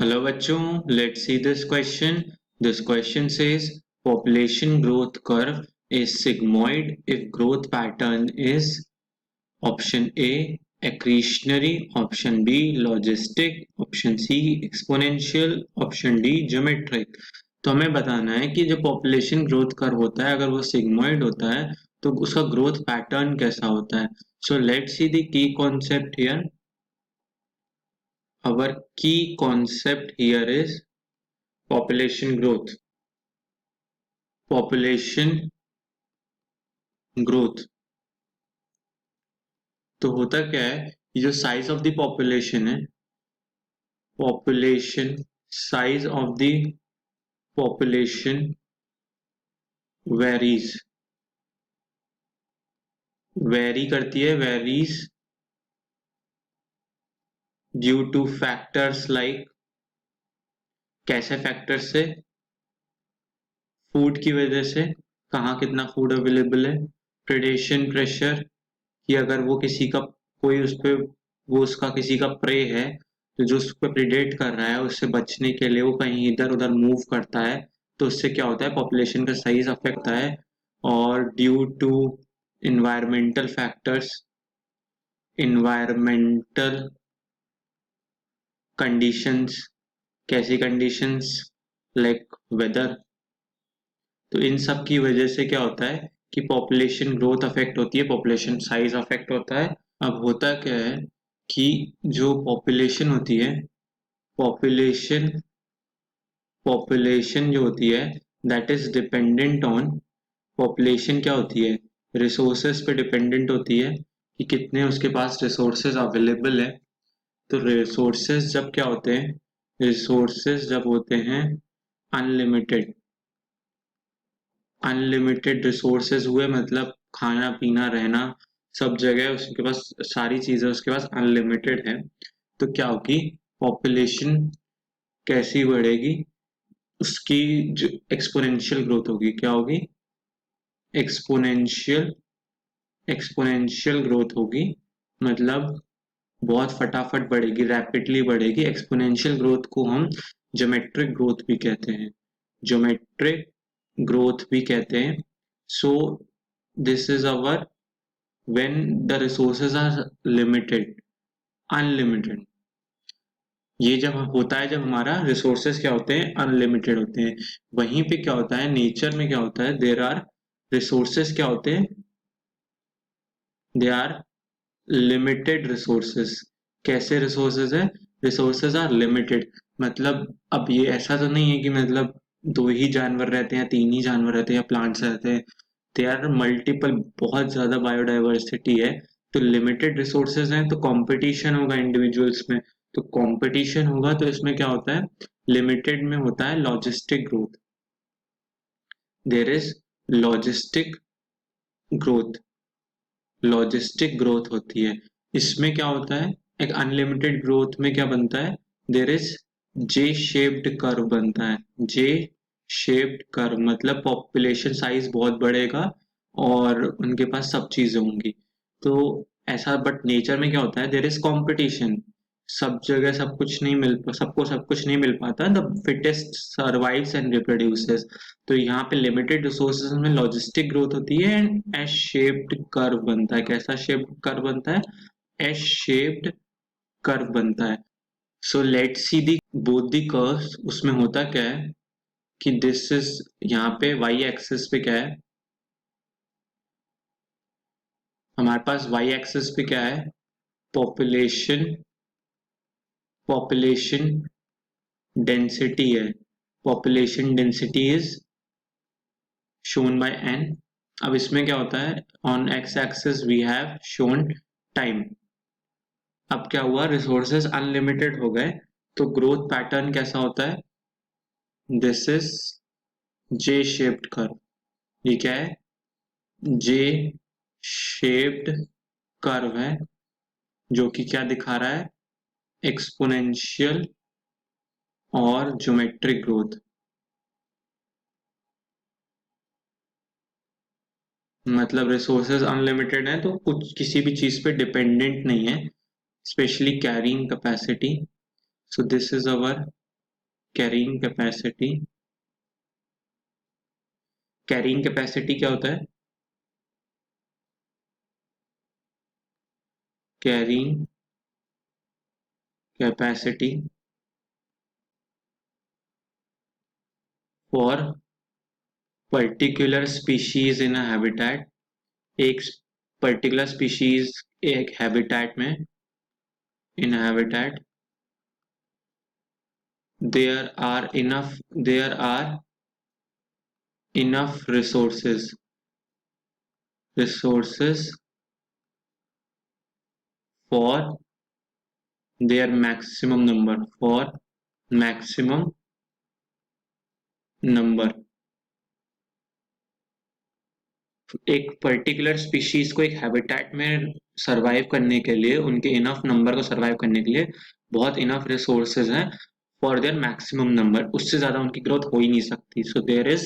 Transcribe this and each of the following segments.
Hello bachchon, let's see this question. This question says population growth curve is sigmoid if growth pattern is option A accretionary, option B logistic, option C exponential, option D geometric. तो हमें बताना है कि जो population growth curve होता है अगर वो सिग्मॉइड होता है तो उसका ग्रोथ पैटर्न कैसा होता है. So let's see the key concept here. Our key concept here is population growth. Population growth. तो होता क्या है, ये जो साइज ऑफ द पॉपुलेशन है, population size of the population very करती है, varies due two factors like, कैसे फैक्टर्स से, फूड की वजह से, कहाँ कितना फूड अवेलेबल है, प्रेडेशन प्रेशर कि अगर वो किसी का कोई उस पे वो उसका किसी का प्रे है तो जो उस पर प्रिडेट कर रहा है उससे बचने के लिए वो कहीं इधर उधर मूव करता है तो उससे क्या होता है, पॉपुलेशन का साइज अफेक्ट होता है. और due to environmental factors, environmental conditions, कैसी कंडीशंस, लाइक वेदर. तो इन सब की वजह से क्या होता है कि पॉपुलेशन ग्रोथ अफेक्ट होती है, पॉपुलेशन साइज अफेक्ट होता है. अब होता क्या है कि जो पॉपुलेशन होती है, पॉपुलेशन पॉपुलेशन जो होती है that is dependent on, population क्या होती है, रिसोर्सेज पे डिपेंडेंट होती है कि कितने उसके पास रिसोर्सेज अवेलेबल है. तो रिसोर्सेज जब क्या होते हैं, रिसोर्सेज जब होते हैं अनलिमिटेड, अनलिमिटेड रिसोर्सेज हुए मतलब खाना पीना रहना सब जगह उसके पास, सारी चीजें उसके पास अनलिमिटेड है. तो क्या होगी, पॉपुलेशन कैसी बढ़ेगी, उसकी जो एक्सपोनेंशियल ग्रोथ होगी, क्या होगी, एक्सपोनेंशियल, एक्सपोनेंशियल ग्रोथ होगी. मतलब बहुत फटाफट बढ़ेगी, रैपिडली बढ़ेगी. एक्सपोनेंशियल ग्रोथ को हम ज्योमेट्रिक ग्रोथ भी कहते हैं, ज्योमेट्रिक ग्रोथ भी कहते हैं. So this is our when the resources are limited, unlimited. ये जब होता है जब हमारा रिसोर्सेज क्या होते हैं, अनलिमिटेड होते हैं. वहीं पे क्या होता है, नेचर में क्या होता है, देयर आर रिसोर्सेज क्या होते हैं, दे आर लिमिटेड रिसोर्सेज. कैसे रिसोर्सेज है, रिसोर्सेज आर लिमिटेड. मतलब अब ये ऐसा तो नहीं है कि मतलब दो ही जानवर रहते हैं या तीन ही जानवर रहते हैं या प्लांट्स रहते हैं. दे आर मल्टीपल, बहुत ज्यादा बायोडाइवर्सिटी है. तो लिमिटेड रिसोर्सेज हैं तो कंपटीशन होगा इंडिविजुअल्स में. तो कंपटीशन होगा तो इसमें क्या होता है, लिमिटेड में होता है logistic growth. There is logistic growth, logistic growth होती है. इसमें क्या होता है, एक अनलिमिटेड ग्रोथ में क्या बनता है, there is J shaped curve बनता है. जे शेप्ड कर्व मतलब पॉपुलेशन साइज बहुत बढ़ेगा और उनके पास सब चीजें होंगी. तो ऐसा, बट नेचर में क्या होता है, देयर इज कंपटीशन. सब जगह सब कुछ नहीं मिल, सबको सब कुछ नहीं मिल पाता. The fittest survives and reproduces. तो यहाँ पे लिमिटेड रिसोर्सेज में लॉजिस्टिक ग्रोथ होती है एंड एस शेप्ड कर्व बनता है. कैसा शेप्ड कर्व बनता है, एस शेप्ड कर्व बनता है. So let's see the both the curves. उसमें होता क्या है कि दिस इज, यहाँ पे वाई एक्सिस पे क्या है, हमारे पास वाई एक्सिस पे क्या है, पॉपुलेशन, पॉपुलेशन डेंसिटी है. Population density is shown by n. अब इसमें क्या होता है, on x axis we have shown time. अब क्या हुआ, रिसोर्सेज अनलिमिटेड हो गए तो ग्रोथ पैटर्न कैसा होता है, this is J shaped curve. ये क्या है, जे शेप्ड कर्व है जो कि क्या दिखा रहा है, एक्सपोनेंशियल और ज्योमेट्रिक ग्रोथ. मतलब रिसोर्सेज अनलिमिटेड है तो कुछ किसी भी चीज पे डिपेंडेंट नहीं है, specially carrying capacity. So this is our carrying capacity, carrying capacity क्या होता है? Carrying capacity for particular species in a habitat, एक पर्टिकुलर स्पीशीज एक हैबिटेट में, in habitat there are enough resources for their maximum number, for maximum number। एक particular species को एक habitat में सरवाइव करने के लिए, उनके इनफ नंबर को सरवाइव करने के लिए बहुत इनफ रिसोर्सेज हैं फॉर देयर मैक्सिमम नंबर, उससे ज्यादा उनकी ग्रोथ हो ही नहीं सकती। So there is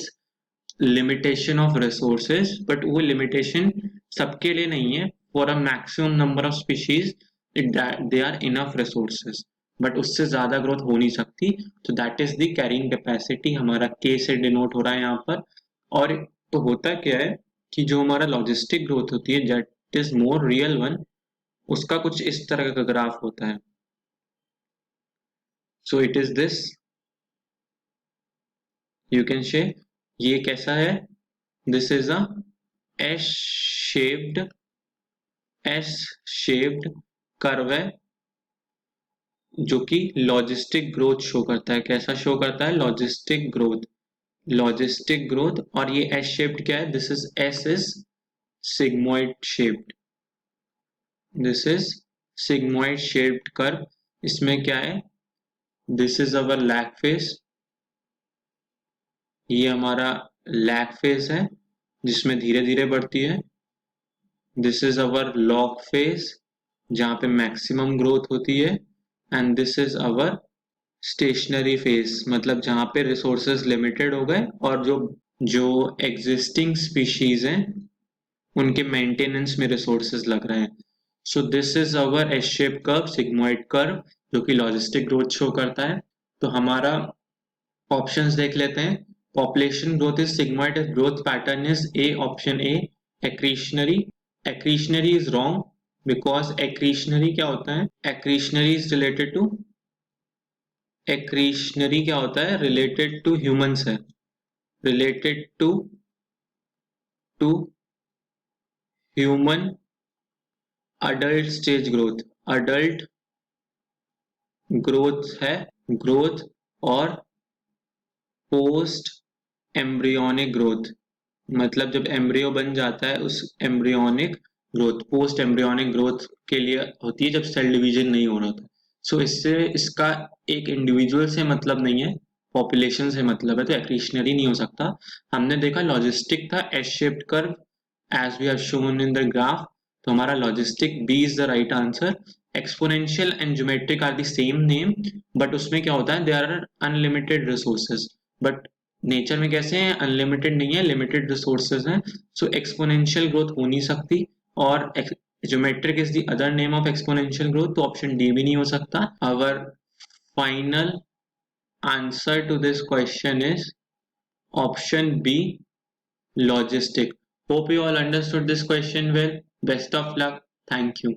limitation of resources, but वो लिमिटेशन सबके लिए नहीं है। For a maximum number of species they are enough resources, but उससे ज्यादा ग्रोथ हो नहीं सकती। तो that is the carrying capacity, हमारा के से डिनोट हो रहा है यहाँ पर। और तो होता क्या है कि जो हमारा लॉजिस्टिक ग्रोथ होती है, that is more real one, उसका कुछ इस तरह का ग्राफ होता है। So it is this, you can say ये कैसा है, this is a S shaped, S shaped curve है जो कि लॉजिस्टिक ग्रोथ शो करता है। कैसा शो करता है? Logistic growth, logistic growth. और ये एस शेप्ड क्या है? This is S is sigmoid shaped, this is sigmoid shaped curve. इसमें क्या है? This is our lag face, ये हमारा लैग फेस है जिसमें धीरे धीरे बढ़ती है। This is our log phase जहाँ पे मैक्सिमम ग्रोथ होती है, and this is our stationary phase, मतलब जहाँ पे रिसोर्सेज लिमिटेड हो गए और जो जो एग्जिस्टिंग स्पीशीज हैं उनके मेंटेनेंस में रिसोर्सेज लग रहे हैं। So this is our S shape curve, sigmoid curve, जो कि लॉजिस्टिक ग्रोथ शो करता है। तो हमारा ऑप्शंस देख लेते हैं। Population growth is sigmoid, growth pattern is A, option A accretionary. Accretionary is wrong because accretionary क्या होता है? Accretionary is related to, accretionary क्या होता है? रिलेटेड टू ह्यूमंस है, related to human adult stage growth, adult growth है, growth और post embryonic growth, मतलब जब एम्ब्रियो बन जाता है उस embryonic growth, post embryonic growth के लिए होती है जब सेल डिवीजन नहीं हो रहा था। सो इससे इसका एक इंडिविजुअल से मतलब नहीं है, पॉपुलेशन से मतलब है, तो एक्रीशनरी नहीं हो सकता। हमने देखा लॉजिस्टिक था, S shaped curve as we have shown in the graph, तो हमारा logistic B is the right answer. Exponential and geometric are the same name, but उसमें क्या होता है? They are unlimited resources, but nature में कैसे हैं? अनलिमिटेड नहीं है, लिमिटेड रिसोर्सेज हैं। सो एक्सपोनेंशियल ग्रोथ हो नहीं सकती, और geometric is the other name of exponential growth, तो ऑप्शन डी भी नहीं हो सकता। Our final answer to this question is option B, logistic. Hope you all understood this question well. Best of luck. Thank you.